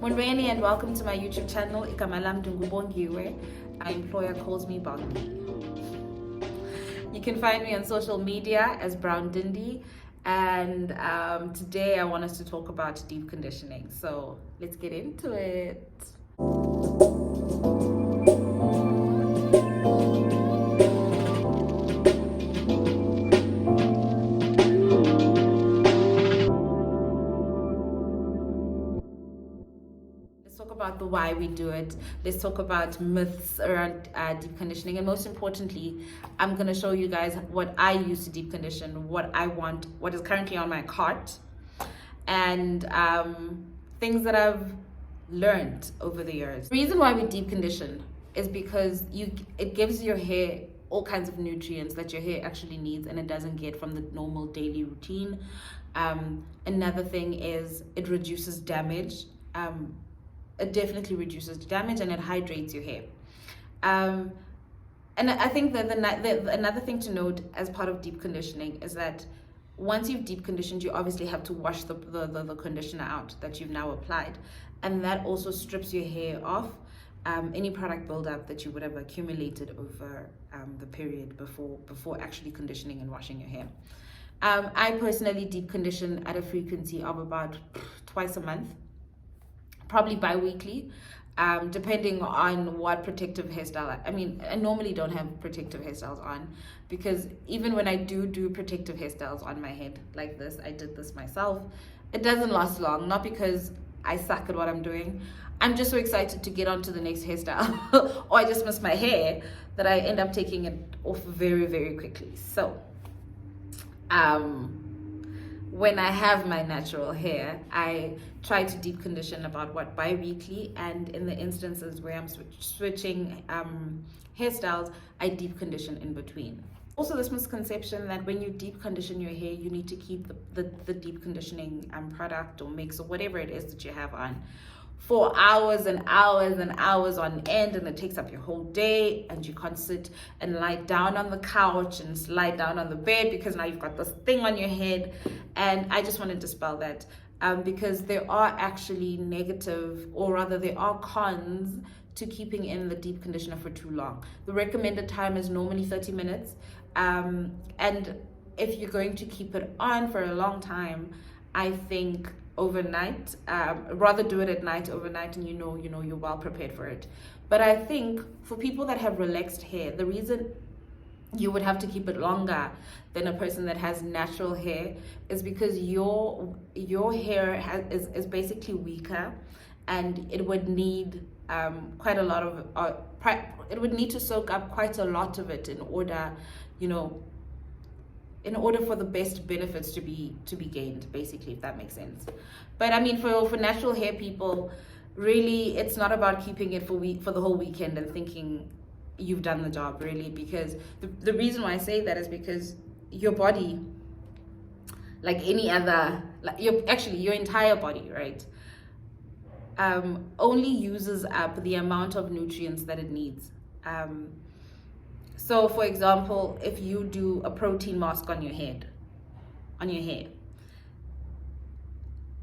Mundweni and welcome to my YouTube channel. Igama lam Dungubongiwe. My employer calls me Bongi. You can find me on social media as Brown Dindi, and today I want us to talk about deep conditioning. So let's get into it. Talk about the why we do it. Let's talk about myths around deep conditioning, and most importantly, I'm going to show you guys what I use to deep condition, what I want, what is currently on my cart, and things that I've learned over the years. The reason why we deep condition is because it gives your hair all kinds of nutrients that your hair actually needs and it doesn't get from the normal daily routine. Another thing is it reduces damage. It definitely reduces damage and it hydrates your hair. And I think that another thing to note as part of deep conditioning is that once you've deep conditioned, you obviously have to wash the conditioner out that you've now applied. And that also strips your hair off any product buildup that you would have accumulated over the period before actually conditioning and washing your hair. I personally deep condition at a frequency of about twice a month. Probably bi-weekly, depending on what protective hairstyle. I normally don't have protective hairstyles on, because even when I do protective hairstyles on my head like this, I did this myself, it doesn't last long. Not because I suck at what I'm doing, I'm just so excited to get on to the next hairstyle or I just miss my hair that I end up taking it off very, very quickly. So when I have my natural hair, I try to deep condition about bi-weekly, and in the instances where I'm switching hairstyles, I deep condition in between. Also, this misconception that when you deep condition your hair, you need to keep the deep conditioning product or mix or whatever it is that you have on for hours and hours and hours on end, and it takes up your whole day, and you can't sit and lie down on the couch and lie down on the bed because now you've got this thing on your head. And I just want to dispel that, because there are actually negative, or rather there are cons to keeping in the deep conditioner for too long. The recommended time is normally 30 minutes, and if you're going to keep it on for a long time, I think overnight, rather do it at night, overnight, and you know you're well prepared for it. But I think for people that have relaxed hair, the reason you would have to keep it longer than a person that has natural hair is because your hair is basically weaker, and it would need quite a lot of it would need to soak up quite a lot of it in order for the best benefits to be gained, basically, if that makes sense. But I mean, for natural hair people, really, it's not about keeping it for the whole weekend and thinking you've done the job, really, because the reason why I say that is because your body, like any other, your entire body, right, only uses up the amount of nutrients that it needs. So for example, if you do a protein mask on your hair,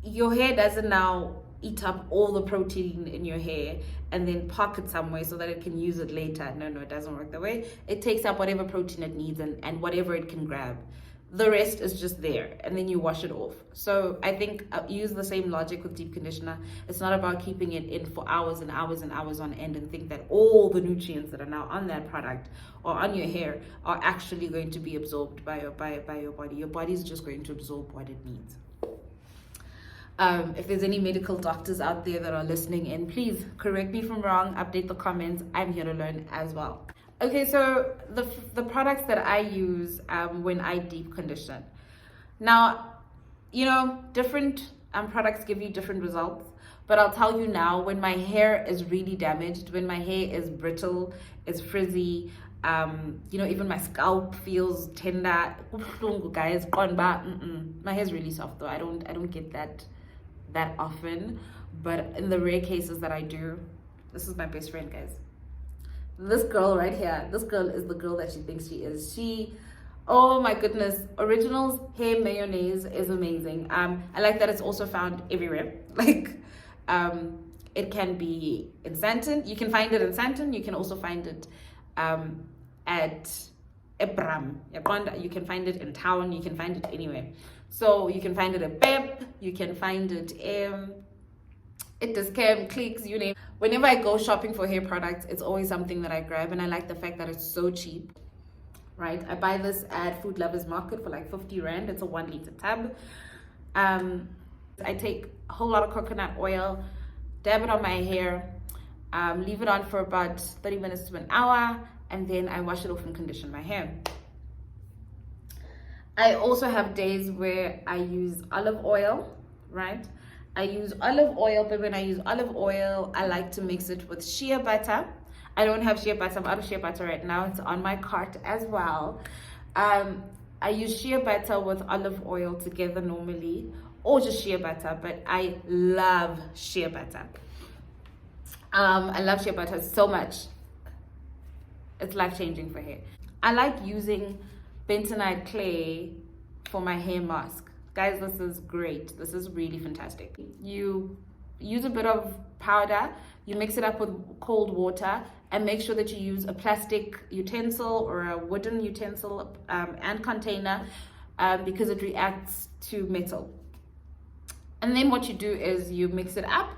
your hair doesn't now eat up all the protein in your hair and then park it somewhere so that it can use it later. No, it doesn't work that way. It takes up whatever protein it needs and whatever it can grab. The rest is just there, and then you wash it off. So I think use the same logic with deep conditioner. It's not about keeping it in for hours and hours and hours on end and think that all the nutrients that are now on that product or on your hair are actually going to be absorbed by your body. Your body is just going to absorb what it needs. If there's any medical doctors out there that are listening in, please correct me if I'm wrong, update the comments. I'm here to learn as well. Okay, so the products that I use when I deep condition. Now, different products give you different results, but I'll tell you now, when my hair is really damaged, when my hair is brittle, is frizzy, even my scalp feels tender, guys, my hair's really soft though. I don't get that often, but in the rare cases that I do, this is my best friend, guys. This girl right here, this girl is the girl that she thinks she is. Oh my goodness, Originals hair mayonnaise is amazing. I like that it's also found everywhere. It can be in Sandton. You can find it in Sandton. You can also find it at Ebram. You can find it in town. You can find it anywhere. So you can find it at Pep. You can find it it does Cam, Clicks, you name. Whenever I go shopping for hair products, it's always something that I grab, and I like the fact that it's so cheap. Right, I buy this at Food Lovers Market for like 50 Rand. It's a 1 liter tub. I take a whole lot of coconut oil, dab it on my hair, leave it on for about 30 minutes to an hour, and then I wash it off and condition my hair. I also have days where I use olive oil, right? I use olive oil, but when I use olive oil, I like to mix it with shea butter. I don't have shea butter. I'm out of shea butter right now. It's on my cart as well. I use shea butter with olive oil together normally, or just shea butter, but I love shea butter. I love shea butter so much. It's life-changing for hair. I like using bentonite clay for my hair mask. Guys, this is great. This is really fantastic. You use a bit of powder, you mix it up with cold water, and make sure that you use a plastic utensil or a wooden utensil and container because it reacts to metal. And then what you do is you mix it up.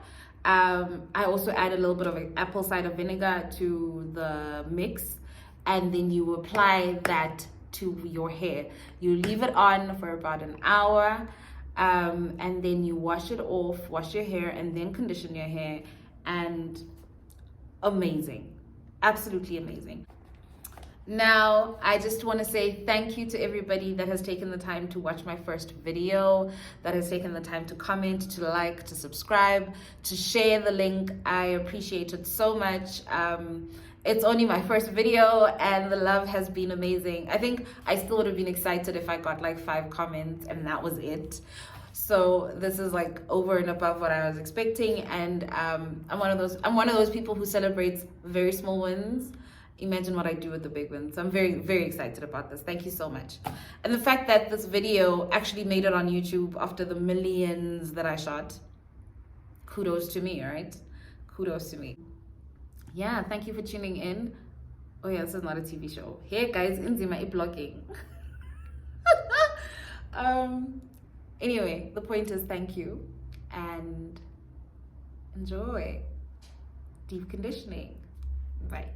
I also add a little bit of apple cider vinegar to the mix, and then you apply that to your hair. You leave it on for about an hour, and then you wash it off, wash your hair, and then condition your hair. And amazing, absolutely amazing. Now, I just want to say thank you to everybody that has taken the time to watch my first video, that has taken the time to comment, to like, to subscribe, to share the link. I appreciate it so much. It's only my first video and the love has been amazing. I think I still would have been excited if I got like 5 comments and that was it. So this is like over and above what I was expecting, and I'm one of those people who celebrates very small wins. Imagine what I do with the big wins. I'm very, very excited about this. Thank you so much. And the fact that this video actually made it on YouTube after the millions that I shot, kudos to me, right? Kudos to me. Yeah, thank you for tuning in. Oh yeah, this is not a TV show. Hey guys, Inzima blogging. Anyway, the point is thank you and enjoy deep conditioning. Bye.